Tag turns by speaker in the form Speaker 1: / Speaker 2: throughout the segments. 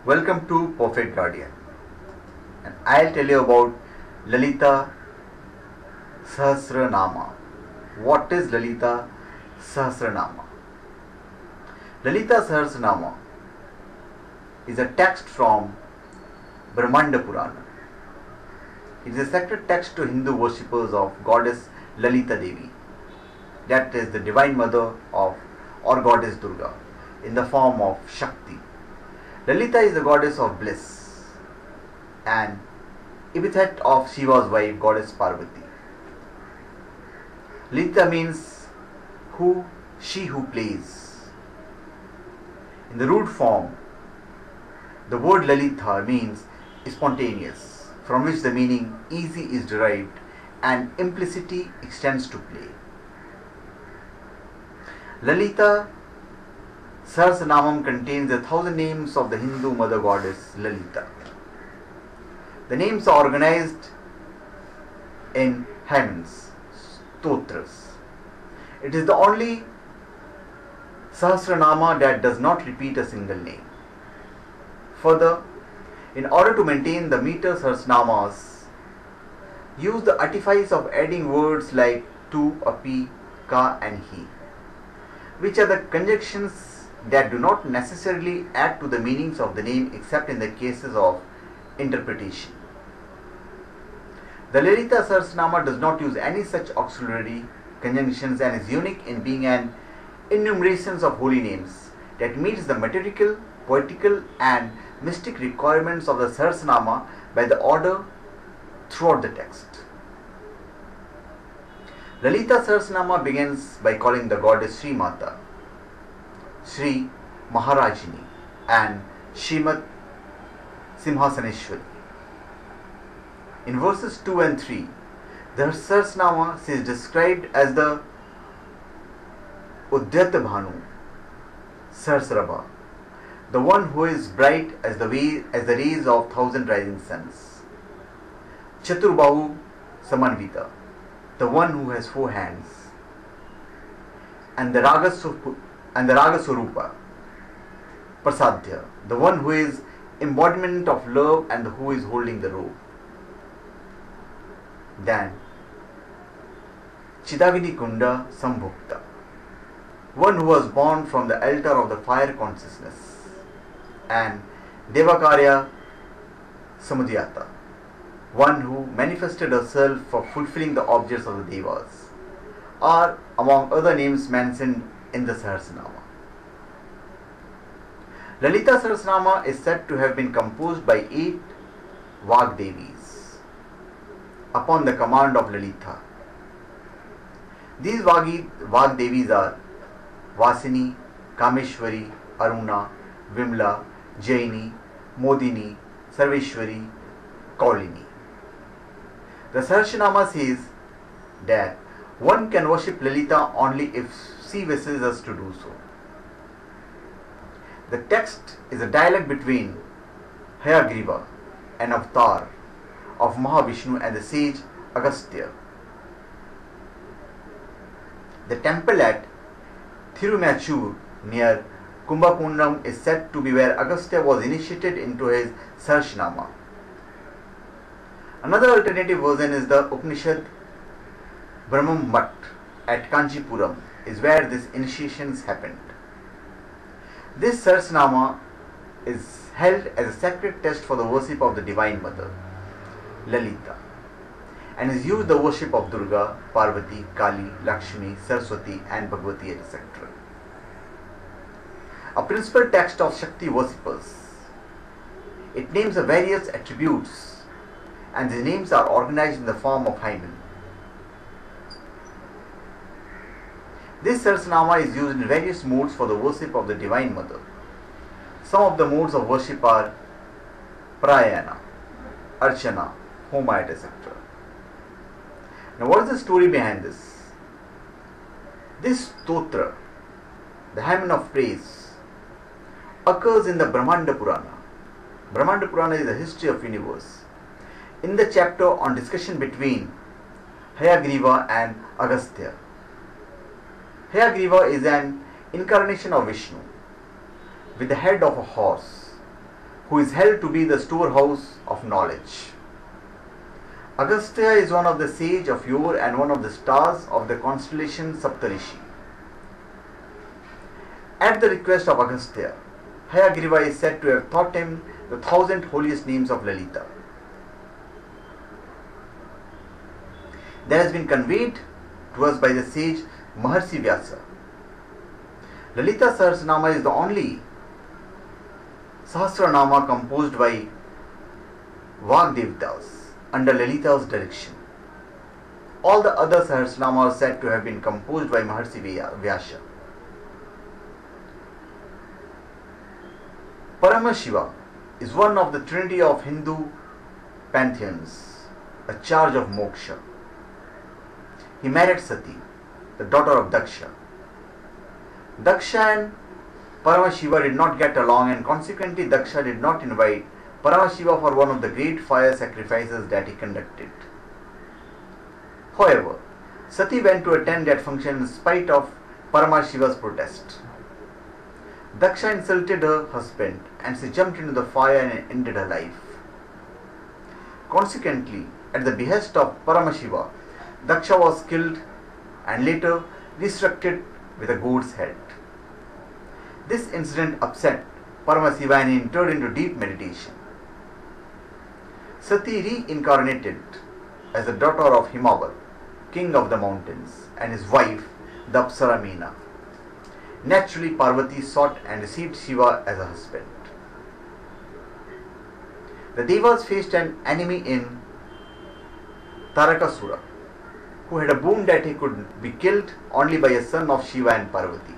Speaker 1: Welcome to Perfect Guardian, and I'll tell you about Lalita Sahasranama. What is Lalita Sahasranama? Lalita Sahasranama is a text from Brahmanda Purana. It is a sacred text to Hindu worshippers of goddess Lalita Devi, that is the divine mother of or goddess Durga, in the form of Shakti. Lalita is the goddess of bliss and epithet of Shiva's wife, goddess Parvati. Lalita means she who plays. In the root form, the word Lalita means spontaneous, from which the meaning easy is derived and implicity extends to play. Lalita Sahasranamam contains 1,000 names of the Hindu mother goddess Lalita. The names are organized in hymns, stotras. It is the only Sahasranama that does not repeat a single name. Further, in order to maintain the meter Sahasranamas, use the artifice of adding words like tu, api, ka and he, which are the conjunctions that do not necessarily add to the meanings of the name except in the cases of interpretation. The Lalita Sahasranama does not use any such auxiliary conjunctions and is unique in being an enumeration of holy names that meets the material, poetical and mystic requirements of the Sahasranama by the order throughout the text. Lalita Sahasranama begins by calling the goddess Sri Mata, Sri Maharajini and Shrimat Simhasaneshwari. In verses 2 and 3, the Sahasranama is described as the Udyata Bhanu Sahasrabha, the one who is bright as the rays of 1,000 rising suns. Chaturbahu Samanvita, the one who has 4 hands. And the Ragaswarupa Prasadya, the one who is embodiment of love and who is holding the robe. Then Chidavini Kunda Sambhukta, one who was born from the altar of the fire consciousness. And Devakarya Samudhyata, one who manifested herself for fulfilling the objects of the Devas, are among other names mentioned in the Sahasranama. Lalita Sahasranama is said to have been composed by 8 Vagdevis upon the command of Lalita. These Vagdevis are Vasini, Kameshwari, Aruna, Vimla, Jaini, Modini, Sarveshwari, Kaulini. The Sahasranama says that one can worship Lalita only if she wishes us to do so. The text is a dialogue between Hayagriva, an avatar of Mahavishnu, and the sage Agastya. The temple at Thirumachur near Kumbhakonam is said to be where Agastya was initiated into his Sahasranama. Another alternative version is the Upanishad Brahma Mutt at Kanchipuram is where these initiations happened. This Sahasranama is held as a sacred text for the worship of the Divine Mother, Lalita, and is used the worship of Durga, Parvati, Kaali, Lakshmi, Saraswati and Bhagavathi, etc. A principal text of Shakti worshippers. It names the various attributes and the names are organized in the form of hymen. This Sahasranama is used in various modes for the worship of the Divine Mother. Some of the modes of worship are parayana, archana, homaShe, etc. Now what is the story behind this? This stotra, the hymn of praise, occurs in the Brahmanda Purana. Brahmanda Purana is the history of universe. In the chapter on discussion between Hayagriva and Agastya. Hayagriva is an incarnation of Vishnu with the head of a horse, who is held to be the storehouse of knowledge. Agastya is one of the sage of yore and one of the stars of the constellation Saptarishi. At the request of Agastya, Hayagriva is said to have taught him the 1,000 holiest names of Lalita. That has been conveyed to us by the sage Maharshi Vyasa. Lalita Sahasranama is the only Sahasranama composed by Vagdevatas under Lalita's direction. All the other Sahasranama are said to have been composed by Maharshi Vyasa. Paramashiva is one of the trinity of Hindu pantheons, a charge of moksha. He married Sati, the daughter of Daksha. Daksha and Paramashiva did not get along, and consequently Daksha did not invite Paramashiva for one of the great fire sacrifices that he conducted. However, Sati went to attend that function in spite of Paramashiva's protest. Daksha insulted her husband and she jumped into the fire and ended her life. Consequently, at the behest of Paramashiva, Daksha was killed and later resurrected with a goat's head. This incident upset Paramashiva and he entered into deep meditation. Sati reincarnated as the daughter of Himaval, king of the mountains, and his wife, the Apsara Meena. Naturally, Parvati sought and received Shiva as a husband. The Devas faced an enemy in Tarakasura, who had a boon that he could be killed only by a son of Shiva and Parvati.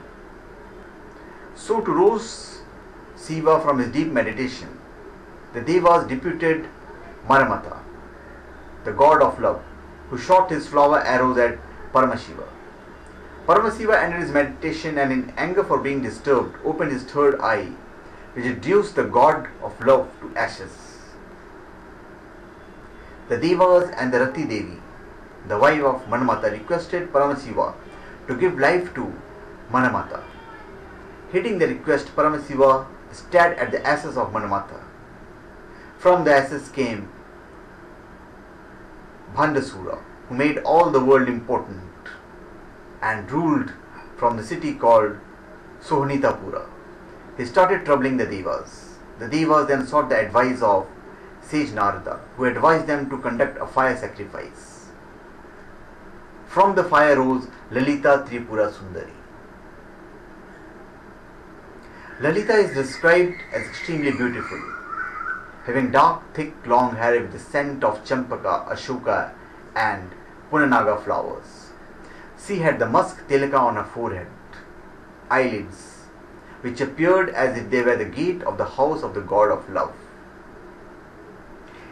Speaker 1: So, to rouse Shiva from his deep meditation, the Devas deputed Maramata, the god of love, who shot his flower arrows at Paramashiva. Paramashiva ended his meditation and in anger for being disturbed, opened his third eye, which reduced the god of love to ashes. The Devas and the Rati Devi, the wife of Manamata, requested Paramashiva to give life to Manamata. Heeding the request, Paramashiva stared at the ashes of Manamata. From the ashes came Bhandasura, who made all the world important and ruled from the city called Sohanitapura. He started troubling the Devas. The Devas then sought the advice of sage Narada, who advised them to conduct a fire sacrifice. From the fire rose Lalita Tripura Sundari. Lalita is described as extremely beautiful, having dark, thick, long hair with the scent of Champaka, Asoka and Punnaga flowers. She had the musk thilaka on her forehead, eyelids, which appeared as if they were the gate of the house of the god of love,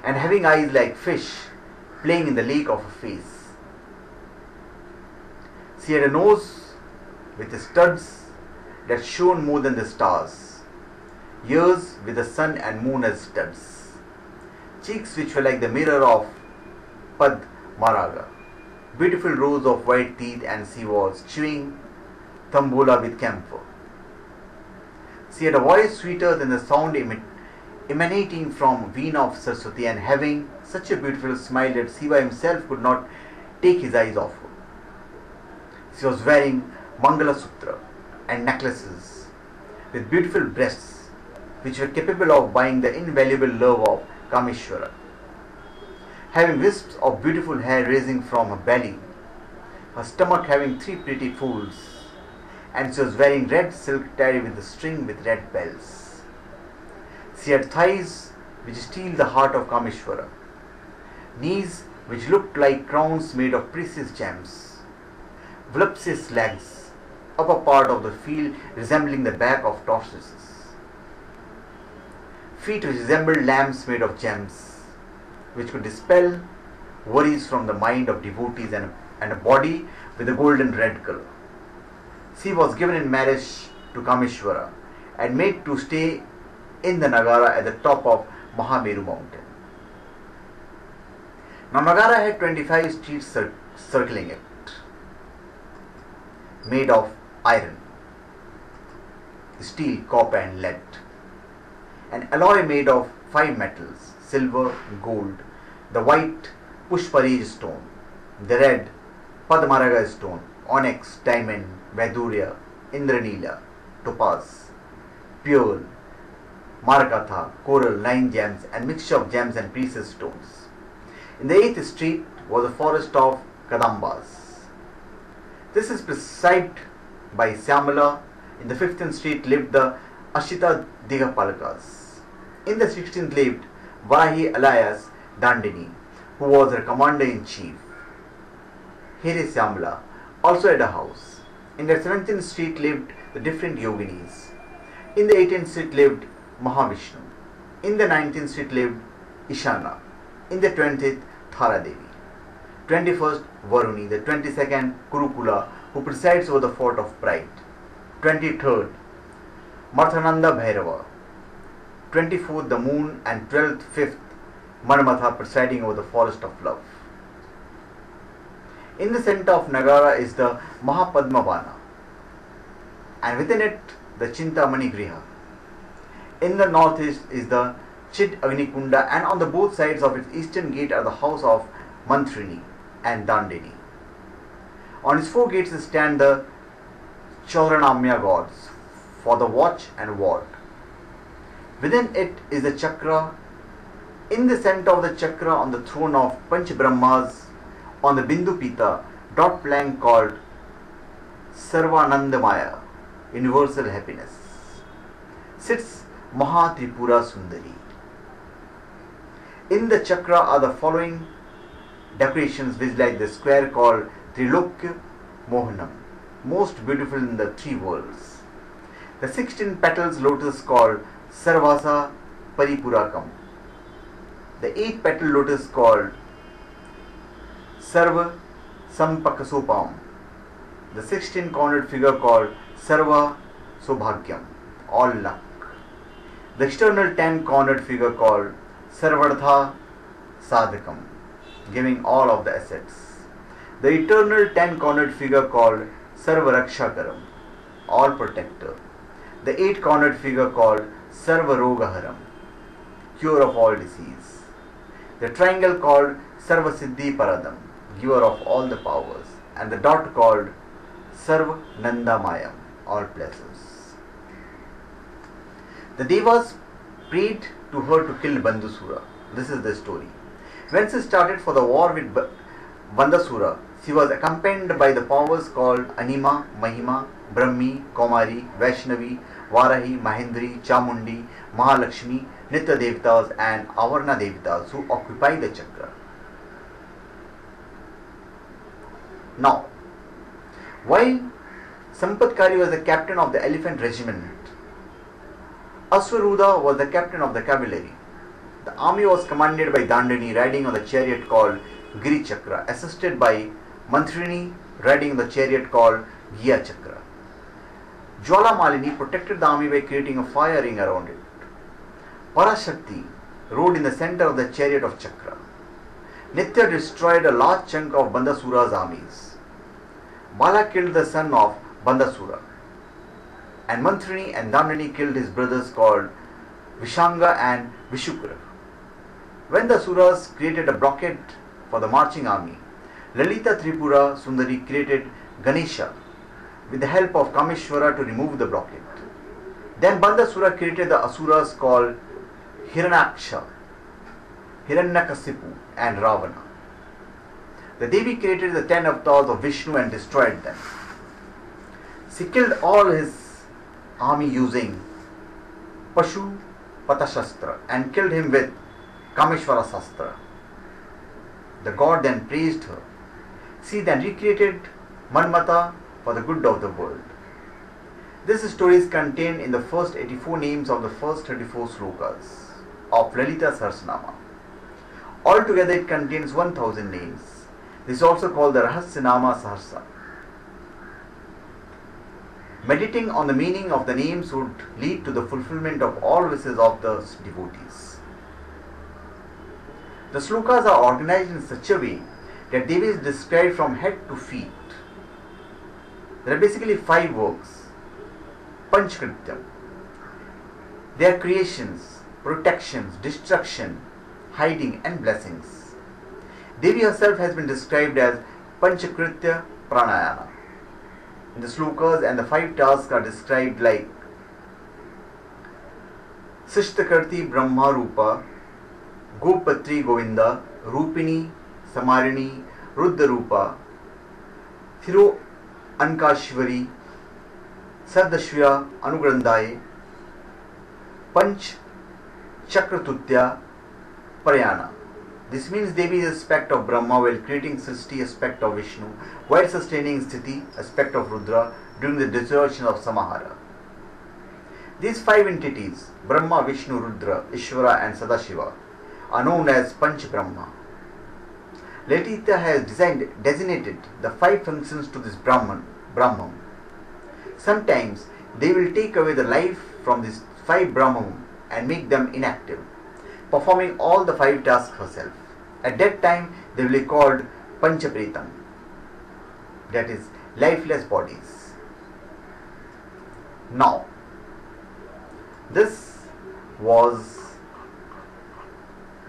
Speaker 1: and having eyes like fish playing in the lake of her face. She had a nose with studs that shone more than the stars, ears with the sun and moon as studs, cheeks which were like the mirror of Padmaraga, beautiful rows of white teeth, and she was chewing Thamboola with camphor. She had a voice sweeter than the sound emanating from Veena of Sarswathi, and having such a beautiful smile that Shiva himself could not take his eyes off her. She was wearing Mangala Sutra and necklaces with beautiful breasts, which were capable of buying the invaluable love of Kameshwara. Having wisps of beautiful hair raising from her belly, her stomach having 3 pretty folds, and she was wearing red silk tied with a string with red bells. She had thighs which steal the heart of Kameshwara, knees which looked like crowns made of precious gems, voluptuous legs, upper part of the field resembling the back of tortoises, feet which resembled lamps made of gems, which could dispel worries from the mind of devotees, and a body with a golden red color. She was given in marriage to Kameshwara and made to stay in the Nagara at the top of Maha Meru Mountain. Now Nagara had 25 streets circling it, made of iron, steel, copper and lead, an alloy made of 5 metals: silver, gold, the white Pushparij stone, the red Padmaraga stone, onyx, diamond, Vaidurya, Indranila, topaz, pearl, Margatha, coral, 9 gems, and mixture of gems and precious stones. In the 8th street was a forest of Kadambas. This is prescribed by Syamala. In the 15th street lived the Ashita Digapalakas. In the 16th lived Varahi alias Dandini, who was her commander-in-chief. Here is Syamala, also had a house. In the 17th street lived the different yoginis. In the 18th street lived Mahavishnu. In the 19th street lived Ishana. In the 20th, Thara Devi. 21st, Varuni. The 22nd, Kurukula, who presides over the fort of pride. 23rd, Marthananda Bhairava. 24th, the moon, and 12th, 5th, Manmatha, presiding over the forest of love. In the center of Nagara is the Mahapadmavana, and within it the Chintamani Griha. In the northeast is the Chid Agnikunda, and on the both sides of its eastern gate are the house of Mantrini and Dandini. On its 4 gates stand the Chauranamya gods for the watch and ward. Within it is the chakra. In the center of the chakra, on the throne of Panch Brahmas, on the Bindu Pita, dot plank called Sarvanandamaya, universal happiness, sits Maha Tripura Sundari. In the chakra are the following decorations, which like the square called Trilokya Mohanam, most beautiful in the 3 worlds. The 16 petals lotus called Sarvasa Paripurakam. The 8 petal lotus called Sarva Sampakasopam. The 16 cornered figure called Sarva Sobhagyam, all luck. The external 10 cornered figure called Sarvartha Sadhakam, giving all of the assets. The eternal 10 cornered figure called Sarvarakshakaram, all protector. The 8 cornered figure called Sarvarogaharam, cure of all disease. The triangle called Sarvasiddhi Paradam, giver of all the powers, and the dot called Sarva Nandamayam, all pleasures. The Devas prayed to her to kill Bandasura. This is the story. When she started for the war with Bandasura, she was accompanied by the powers called Anima, Mahima, Brahmi, Kaumari, Vaishnavi, Varahi, Mahendri, Chamundi, Mahalakshmi, Nitya Devatas, and Avarna Devatas, who occupy the chakra. Now, while Sampatkari was the captain of the elephant regiment, Aswaruda was the captain of the cavalry. The army was commanded by Dandini, riding on the chariot called Giri Chakra, assisted by Mantrini, riding on the chariot called Gya Chakra. Jwala Malini protected the army by creating a fire ring around it. Parashakti rode in the center of the chariot of Chakra. Nitya destroyed a large chunk of Bandasura's armies. Bala killed the son of Bandasura, and Mantrini and Dandini killed his brothers called Vishanga and Vishukra. When the Asuras created a blockade for the marching army, Lalita Tripura Sundari created Ganesha with the help of Kameshwara to remove the blockade. Then Bandasura created the Asuras called Hiranyaksha, Hiranyakasipu, and Ravana. The Devi created the 10 avatars of Vishnu and destroyed them. She killed all his army using Pashu Patashastra and killed him with Kameshwara Sastra. The god then praised her. She then recreated Manmata for the good of the world. This story is contained in the first 84 names of the first 34 slokas of Lalita Sahasranama. Altogether it contains 1000 names. This is also called the Rahasyanama Saharsa. Meditating on the meaning of the names would lead to the fulfillment of all wishes of the devotees. The slokas are organized in such a way that Devi is described from head to feet. There are basically 5 works, Panchkrityam. They are creations protections, destruction, hiding and blessings. Devi herself has been described as Panchakritya Pranayana. In the slokas and the 5 tasks are described like Sishtakarti Brahma Rupa, Gopatri Govinda, Rupini, Samarini, Rudra Rupa, Thiro Ankashvari, Sardashvya Anugrandaye, Panch Chakratutya Parayana. This means Devi is aspect of Brahma while creating Srishti, aspect of Vishnu, while sustaining Sthiti, aspect of Rudra during the dissolution of Samahara. These 5 entities, Brahma, Vishnu, Rudra, Ishvara and Sadashiva, are known as Panch Brahma. Lalita has designated the 5 functions to this Brahman. Sometimes they will take away the life from these 5 Brahman and make them inactive, performing all the 5 tasks herself. At that time they will be called Panchapretam, that is lifeless bodies. Now, this was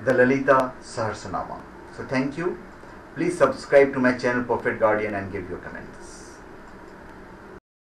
Speaker 1: the Lalita Sahasranama. So thank you. Please subscribe to my channel Perfect Guardian and give your comments.